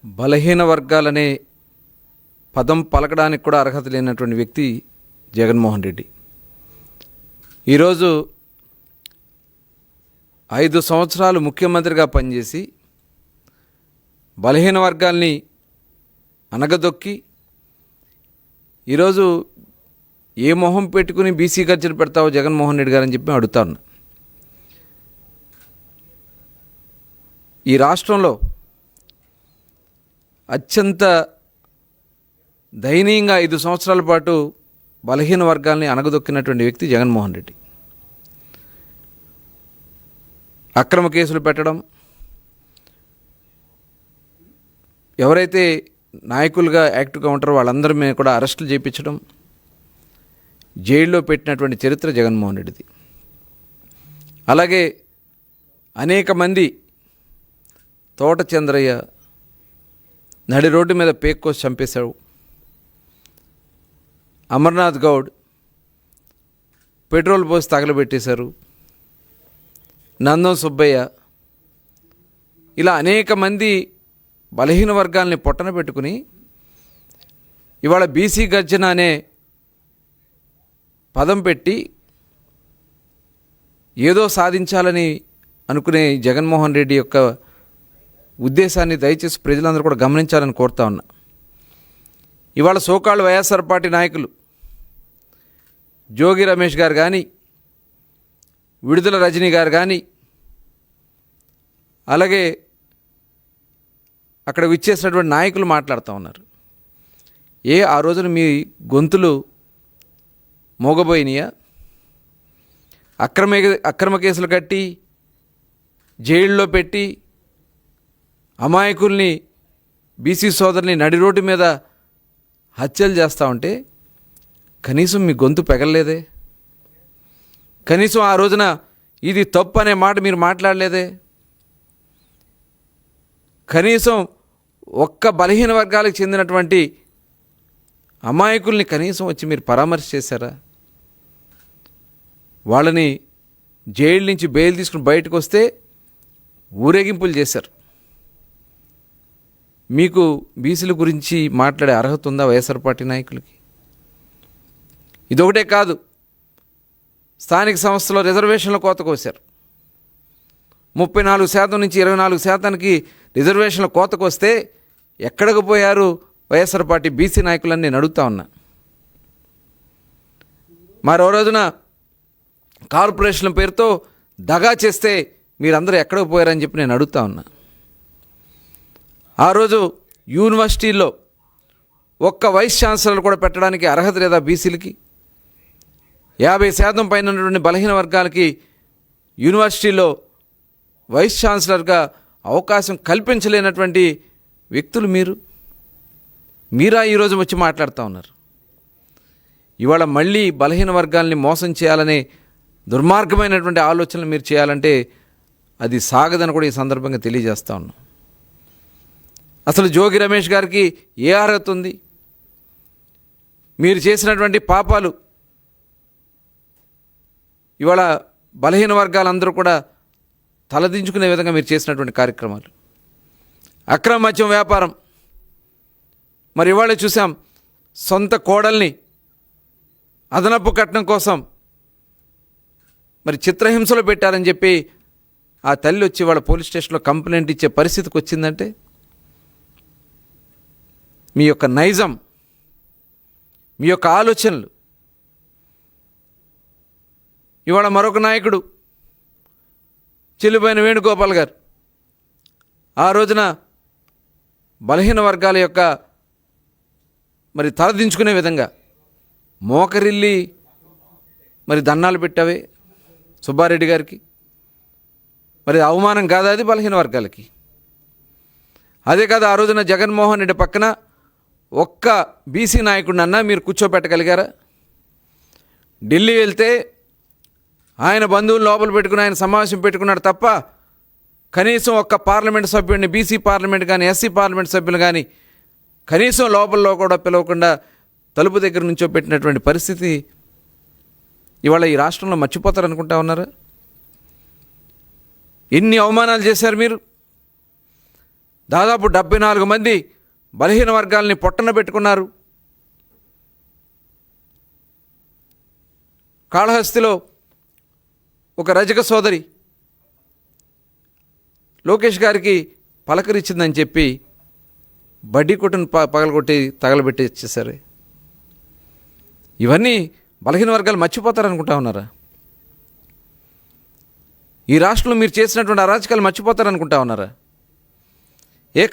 బలహీన వర్గాలనే పదం పలకడానికి కూడా అర్హత లేనటువంటి వ్యక్తి జగన్మోహన్ రెడ్డి. ఈరోజు 5 సంవత్సరాలు ముఖ్యమంత్రిగా పనిచేసి బలహీన వర్గాల్ని అనగదొక్కి ఈరోజు ఏ మొహం పెట్టుకుని బీసీ గర్జన పెడతావో జగన్మోహన్ రెడ్డి గారని చెప్పి అడుగుతాను. ఈ రాష్ట్రంలో అత్యంత దయనీయంగా 5 సంవత్సరాల పాటు బలహీన వర్గాల్ని అనగదొక్కినటువంటి వ్యక్తి జగన్మోహన్ రెడ్డి. అక్రమ కేసులు పెట్టడం, ఎవరైతే నాయకులుగా యాక్టివ్గా ఉంటారో వాళ్ళందరి మీద కూడా అరెస్టులు చేయించడం, జైల్లో పెట్టినటువంటి చరిత్ర జగన్మోహన్ రెడ్డిది. అలాగే అనేక మంది, తోట చంద్రయ్య నడి రోడ్డు మీద పేక్కోసి చంపేశాడు, అమర్నాథ్ గౌడ్ పెట్రోల్ పోసి తగలబెట్టేశారు, నందం సుబ్బయ్య, ఇలా అనేక మంది బలహీన వర్గాల్ని పొట్టన పెట్టుకుని ఇవాళ బీసీ గర్జన అనే పదం పెట్టి ఏదో సాధించాలని అనుకునే జగన్మోహన్ రెడ్డి యొక్క ఉద్దేశాన్ని దయచేసి ప్రజలందరూ కూడా గమనించాలని కోరుతా ఉన్నా. ఇవాళ సోకాళ్ళు వైఎస్ఆర్ పార్టీ నాయకులు జోగి రమేష్ గారు కానీ, విడుదల రజనీ గారు కానీ, అలాగే అక్కడ విచ్చేసినటువంటి నాయకులు మాట్లాడుతూ ఉన్నారు. ఆ రోజున మీ గొంతులు మోగబోయినాయా? అక్రమ కేసులు కట్టి జైల్లో పెట్టి అమాయకుల్ని, బీసీ సోదరుని నడి రోడ్డు మీద హత్యలు చేస్తూ ఉంటే కనీసం మీ గొంతు పెగలలేదే? కనీసం ఆ రోజున ఇది తప్పు అనే మాట మీరు మాట్లాడలేదే? కనీసం ఒక్క బలహీన వర్గాలకు చెందినటువంటి అమాయకుల్ని కనీసం వచ్చి మీరు పరామర్శ చేశారా? వాళ్ళని జైలు నుంచి బెయిల్ తీసుకుని బయటకు వస్తే ఊరేగింపులు చేశారు. మీకు బీసీల గురించి మాట్లాడే అర్హత ఉందా వైఎస్ఆర్ పార్టీ నాయకులకి? ఇదొకటే కాదు, స్థానిక సంస్థలో రిజర్వేషన్ల కోత కోశారు. 34% నుంచి 24% రిజర్వేషన్ల కోతకు వస్తే ఎక్కడికి పోయారు వైఎస్ఆర్ పార్టీ బీసీ నాయకులని నేను అడుగుతా ఉన్నా. మరో రోజున కార్పొరేషన్ల పేరుతో దగా చేస్తే మీరందరూ ఎక్కడికి పోయారని చెప్పి నేను అడుగుతా ఉన్నా. ఆ రోజు యూనివర్సిటీల్లో ఒక్క వైస్ ఛాన్సలర్ కూడా పెట్టడానికి అర్హత లేదా బీసీలకి? 50% పైన ఉన్నటువంటి బలహీన వర్గాలకి యూనివర్సిటీలో వైస్ ఛాన్సలర్గా అవకాశం కల్పించలేనటువంటి వ్యక్తులు మీరా ఈరోజు వచ్చి మాట్లాడుతూ ఉన్నారు. ఇవాళ మళ్ళీ బలహీన వర్గాల్ని మోసం చేయాలనే దుర్మార్గమైనటువంటి ఆలోచనలు మీరు చేయాలంటే అది సాగదని కూడా ఈ సందర్భంగా తెలియజేస్తూ ఉన్నాం. అసలు జోగి రమేష్ గారికి ఏ అర్హత ఉంది? మీరు చేసినటువంటి పాపాలు ఇవాళ బలహీన వర్గాలందరూ కూడా తలదించుకునే విధంగా మీరు చేసినటువంటి కార్యక్రమాలు. అక్రమ మద్యం వ్యాపారం, మరి ఇవాళ చూసాం, సొంత కోడల్ని అదనపు కట్నం కోసం మరి చిత్రహింసలో పెట్టారని చెప్పి ఆ తల్లి వచ్చి వాళ్ళ పోలీస్ స్టేషన్లో కంప్లైంట్ ఇచ్చే పరిస్థితికి వచ్చిందంటే మీ యొక్క నైజం, మీ యొక్క ఆలోచనలు. ఇవాళ మరొక నాయకుడు చెల్లిపోయిన వేణుగోపాల్ గారు ఆ రోజున బలహీన వర్గాల యొక్క మరి తలదించుకునే విధంగా మోకరిల్లి మరి దండాలు పెట్టావే సుబ్బారెడ్డి గారికి. మరి అవమానం కాదా అది బలహీన వర్గాలకి? అదే కాదు, ఆ రోజున జగన్మోహన్ రెడ్డి పక్కన ఒక్క బీసీ నాయకుడినన్నా మీరు కూర్చోబెట్టగలిగారా? ఢిల్లీ వెళ్తే ఆయన బంధువులు లోపల పెట్టుకుని ఆయన సమావేశం పెట్టుకున్నాడు తప్ప కనీసం ఒక్క పార్లమెంట్ సభ్యుడిని, బీసీ పార్లమెంట్ కానీ, ఎస్సీ పార్లమెంట్ సభ్యులు కానీ కనీసం లోపల్లో కూడా పిలవకుండా తలుపు దగ్గర నుంచో పెట్టినటువంటి పరిస్థితి ఇవాళ ఈ రాష్ట్రంలో మర్చిపోతారనుకుంటా ఉన్నారా? ఎన్ని అవమానాలు చేశారు మీరు? దాదాపు 74 మంది బలహీన వర్గాల్ని పొట్టన పెట్టుకున్నారు. కాళహస్తిలో ఒక రజక సోదరి లోకేష్ గారికి పలకరించిందని చెప్పి బడ్డీ కొట్టును పగలగొట్టి తగలబెట్టి ఇచ్చేసారు. ఇవన్నీ బలహీన వర్గాలు మర్చిపోతారనుకుంటా ఉన్నారా? ఈ రాష్ట్రంలో మీరు చేసినటువంటి అరాచకాలు మర్చిపోతారనుకుంటా ఉన్నారా?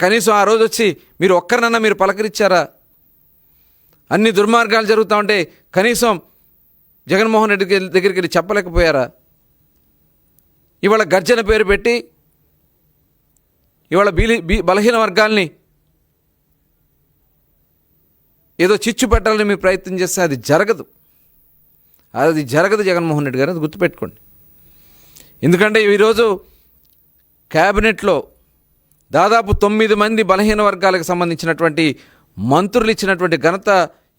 కనీసం ఆ రోజు వచ్చి మీరు ఒక్కరినన్నా మీరు పలకరించారా? అన్ని దుర్మార్గాలు జరుగుతూ ఉంటే కనీసం జగన్మోహన్ రెడ్డి దగ్గరికి వెళ్ళి చెప్పలేకపోయారా? ఇవాళ గర్జన పేరు పెట్టి ఇవాళ బలహీన వర్గాల్ని ఏదో చిచ్చు పెట్టాలని మీరు ప్రయత్నం చేస్తే అది జరగదు. జగన్మోహన్ రెడ్డి గారు, అది గుర్తుపెట్టుకోండి. ఎందుకంటే ఈరోజు క్యాబినెట్లో దాదాపు 9 మంది బలహీన వర్గాలకు సంబంధించినటువంటి మంత్రులు ఇచ్చినటువంటి ఘనత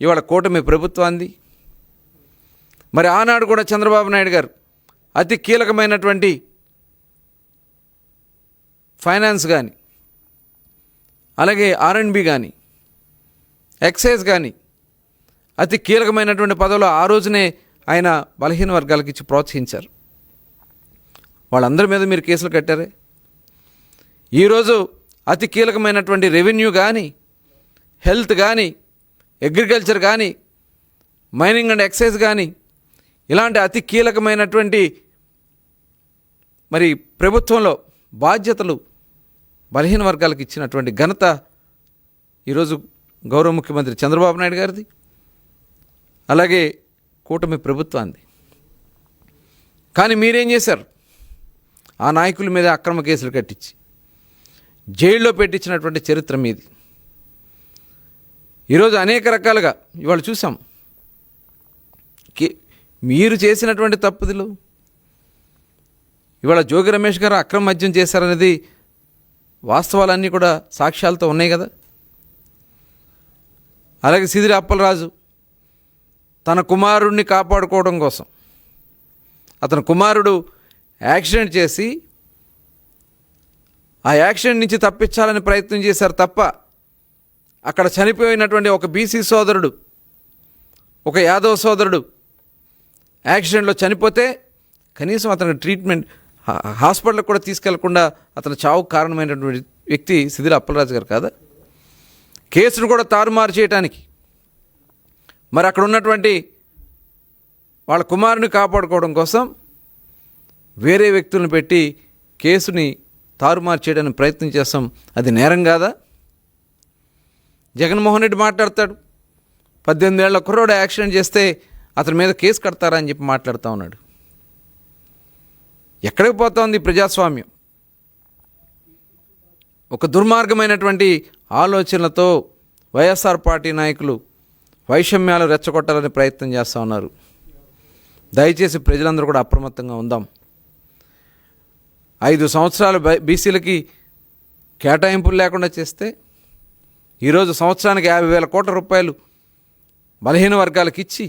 ఇవాళ కూటమి ప్రభుత్వాన్ని. మరి ఆనాడు కూడా చంద్రబాబు నాయుడు గారు అతి కీలకమైనటువంటి ఫైనాన్స్ కానీ, అలాగే R&B కానీ, ఎక్సైజ్ కానీ అతి కీలకమైనటువంటి పదవులు ఆ రోజునే ఆయన బలహీన వర్గాలకు ఇచ్చి ప్రోత్సహించారు. వాళ్ళందరి మీద మీరు కేసులు కట్టారే. ఈరోజు అతి కీలకమైనటువంటి రెవెన్యూ కానీ, హెల్త్ కానీ, అగ్రికల్చర్ కానీ, మైనింగ్ అండ్ ఎక్సైజ్ కానీ, ఇలాంటి అతి కీలకమైనటువంటి మరి ప్రభుత్వంలో బాధ్యతలు బలహీన వర్గాలకు ఇచ్చినటువంటి ఘనత ఈరోజు గౌరవ ముఖ్యమంత్రి చంద్రబాబు నాయుడు గారిది, అలాగే కూటమి ప్రభుత్వాన్ని. కానీ మీరేం చేశారు? ఆ నాయకుల మీద అక్రమ కేసులు కట్టించి జైల్లో పెట్టించినటువంటి చరిత్ర మీది. ఈరోజు అనేక రకాలుగా ఇవాళ చూసాం. మీరు చేసినటువంటి తప్పుదలు ఇవాళ జోగి రమేష్ గారు అక్రమ మద్యం చేశారనేది వాస్తవాలన్నీ కూడా సాక్ష్యాలతో ఉన్నాయి కదా. అలాగే సిదిరి అప్పలరాజు తన కుమారుడిని కాపాడుకోవడం కోసం అతని కుమారుడు యాక్సిడెంట్ చేసి ఆ యాక్సిడెంట్ నుంచి తప్పించాలని ప్రయత్నం చేశారు తప్ప అక్కడ చనిపోయినటువంటి ఒక బీసీ సోదరుడు, ఒక యాదవ్ సోదరుడు యాక్సిడెంట్లో చనిపోతే కనీసం అతనికి ట్రీట్మెంట్ హాస్పిటల్కి కూడా తీసుకెళ్లకుండా అతని చావుకు కారణమైనటువంటి వ్యక్తి సిదిరి అప్పలరాజు గారు కాదా? కేసును కూడా తారుమారు చేయడానికి మరి అక్కడ ఉన్నటువంటి వాళ్ళ కుమారుని కాపాడుకోవడం కోసం వేరే వ్యక్తులను పెట్టి కేసుని తారుమారు చేయడానికి ప్రయత్నం చేస్తాం. అది నేరం కాదా? జగన్మోహన్ రెడ్డి మాట్లాడతాడు, 18 ఏళ్ల కుర్రోడు యాక్సిడెంట్ చేస్తే అతని మీద కేసు కడతారా అని చెప్పి మాట్లాడుతూ ఉన్నాడు. ఎక్కడికి పోతా ఉంది ప్రజాస్వామ్యం? ఒక దుర్మార్గమైనటువంటి ఆలోచనలతో వైఎస్ఆర్ పార్టీ నాయకులు వైషమ్యాలు రెచ్చగొట్టాలని ప్రయత్నం చేస్తూ ఉన్నారు. దయచేసి ప్రజలందరూ కూడా అప్రమత్తంగా ఉందాం. 5 సంవత్సరాలు బీసీలకి కేటాయింపులు లేకుండా చేస్తే ఈరోజు సంవత్సరానికి 50,000 కోట్ల రూపాయలు బలహీన వర్గాలకు ఇచ్చి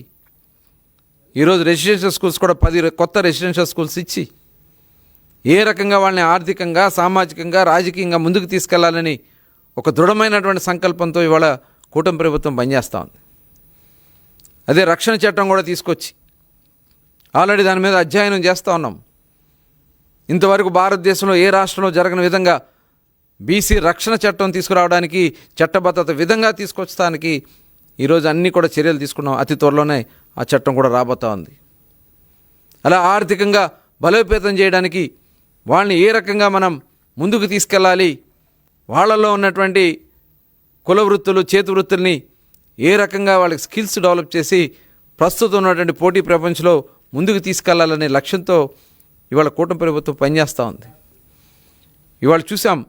ఈరోజు రెసిడెన్షియల్ స్కూల్స్ కూడా 10 కొత్త రెసిడెన్షియల్ స్కూల్స్ ఇచ్చి ఏ రకంగా వాళ్ళని ఆర్థికంగా, సామాజికంగా, రాజకీయంగా ముందుకు తీసుకెళ్లాలని ఒక దృఢమైనటువంటి సంకల్పంతో ఇవాళ కూటమి ప్రభుత్వం పనిచేస్తూ ఉంది. అదే రక్షణ చట్టం కూడా తీసుకొచ్చి ఆల్రెడీ దాని మీద అధ్యయనం చేస్తూ ఉన్నాం. ఇంతవరకు భారతదేశంలో ఏ రాష్ట్రంలో జరగని విధంగా బీసీ రక్షణ చట్టం తీసుకురావడానికి, చట్టబద్ధత విధంగా తీసుకొచ్చడానికి ఈరోజు అన్నీ కూడా చర్యలు తీసుకున్నాం. అతి త్వరలోనే ఆ చట్టం కూడా రాబోతూ ఉంది. అలా ఆర్థికంగా బలోపేతం చేయడానికి వాళ్ళని ఏ రకంగా మనం ముందుకు తీసుకెళ్ళాలి, వాళ్ళల్లో ఉన్నటువంటి కుల వృత్తులు, చేతి వృత్తుల్ని ఏ రకంగా వాళ్ళకి స్కిల్స్ డెవలప్ చేసి ప్రస్తుతం ఉన్నటువంటి పోటీ ప్రపంచంలో ముందుకు తీసుకెళ్లాలనే లక్ష్యంతో ఇవాళ కూటమి ప్రభుత్వం పనిచేస్తూ ఉంది. ఇవాళ చూసాం,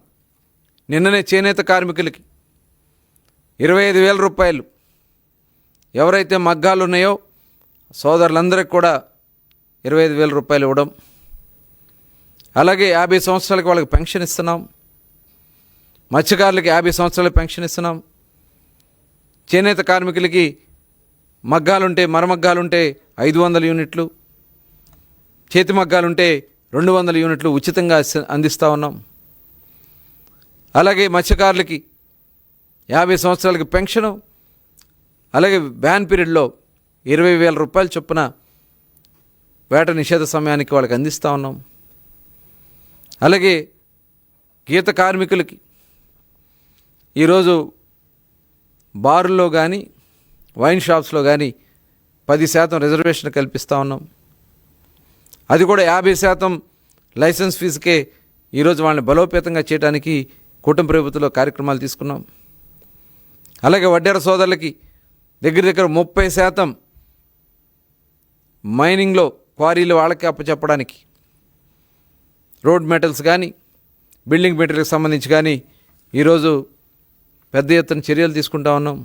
నిన్ననే చేనేత కార్మికులకి 25,000 రూపాయలు ఎవరైతే మగ్గాలు ఉన్నాయో సోదరులందరికీ కూడా 25,000 రూపాయలు ఇవ్వడం. అలాగే 50 సంవత్సరాలకి వాళ్ళకి పెన్షన్ ఇస్తున్నాం. మత్స్యకారులకి 50 సంవత్సరాల పెన్షన్ ఇస్తున్నాం. చేనేత కార్మికులకి మగ్గాలుంటే, మరమగ్గాలుంటే 500 యూనిట్లు, చేతి మగ్గాలుంటే 200 యూనిట్లు ఉచితంగా అందిస్తూ ఉన్నాం. అలాగే మత్స్యకారులకి 50 సంవత్సరాలకి పెన్షను, అలాగే బ్యాన్ పీరియడ్లో 20,000 రూపాయల చొప్పున వేట నిషేధ సమయానికి వాళ్ళకి అందిస్తూ ఉన్నాం. అలాగే గీత కార్మికులకి ఈరోజు బారుల్లో కానీ వైన్ షాప్స్లో కానీ 10% రిజర్వేషన్ కల్పిస్తూ ఉన్నాం. అది కూడా 50% లైసెన్స్ ఫీజుకే ఈరోజు వాళ్ళని బలోపేతంగా చేయడానికి కూటమి ప్రభుత్వంలో కార్యక్రమాలు తీసుకున్నాం. అలాగే వడ్డేర సోదరులకి దగ్గర 30% మైనింగ్లో క్వారీలు వాళ్ళకి అప్పచెప్పడానికి రోడ్ మెటల్స్ కానీ బిల్డింగ్ మెటీరియల్కి సంబంధించి కానీ ఈరోజు పెద్ద ఎత్తున చర్యలు తీసుకుంటా ఉన్నాం.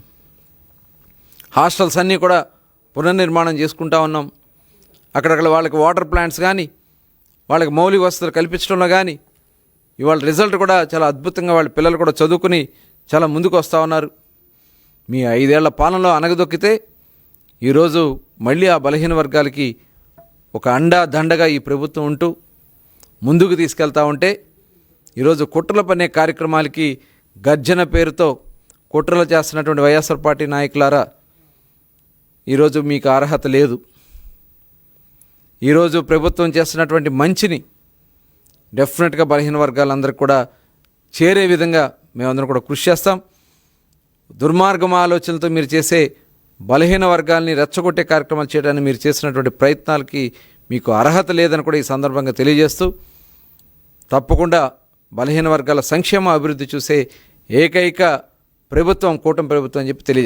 హాస్టల్స్ అన్నీ కూడా పునర్నిర్మాణం చేసుకుంటా ఉన్నాం. అక్కడక్కడ వాళ్ళకి వాటర్ ప్లాంట్స్ కానీ వాళ్ళకి మౌలిక వసతులు కల్పించడంలో కానీ ఇవాళ రిజల్ట్ కూడా చాలా అద్భుతంగా వాళ్ళ పిల్లలు కూడా చదువుకుని చాలా ముందుకు వస్తూ ఉన్నారు. మీ 5 ఏళ్ల పాలనలో అనగదొక్కితే ఈరోజు మళ్ళీ ఆ బలహీన వర్గాలకి ఒక అండా దండగా ఈ ప్రభుత్వం ఉంటూ ముందుకు తీసుకెళ్తా ఉంటే ఈరోజు కుట్రల పనే కార్యక్రమాలకి గర్జన పేరుతో కుట్రలు చేస్తున్నటువంటి వైఎస్ఆర్ పార్టీ నాయకులారా, ఈరోజు మీకు అర్హత లేదు. ఈరోజు ప్రభుత్వం చేస్తున్నటువంటి మంచిని డెఫినెట్గా బలహీన వర్గాలందరికీ కూడా చేరే విధంగా మేమందరం కూడా కృషి చేస్తాం. దుర్మార్గం ఆలోచనలతో మీరు చేసే బలహీన వర్గాల్ని రెచ్చగొట్టే కార్యక్రమాలు చేయడానికి మీరు చేసినటువంటి ప్రయత్నాలకి మీకు అర్హత లేదని కూడా ఈ సందర్భంగా తెలియజేస్తూ, తప్పకుండా బలహీన వర్గాల సంక్షేమ అభివృద్ధి చూసే ఏకైక ప్రభుత్వం కూటమి ప్రభుత్వం అని చెప్పి తెలియజేస్తాం.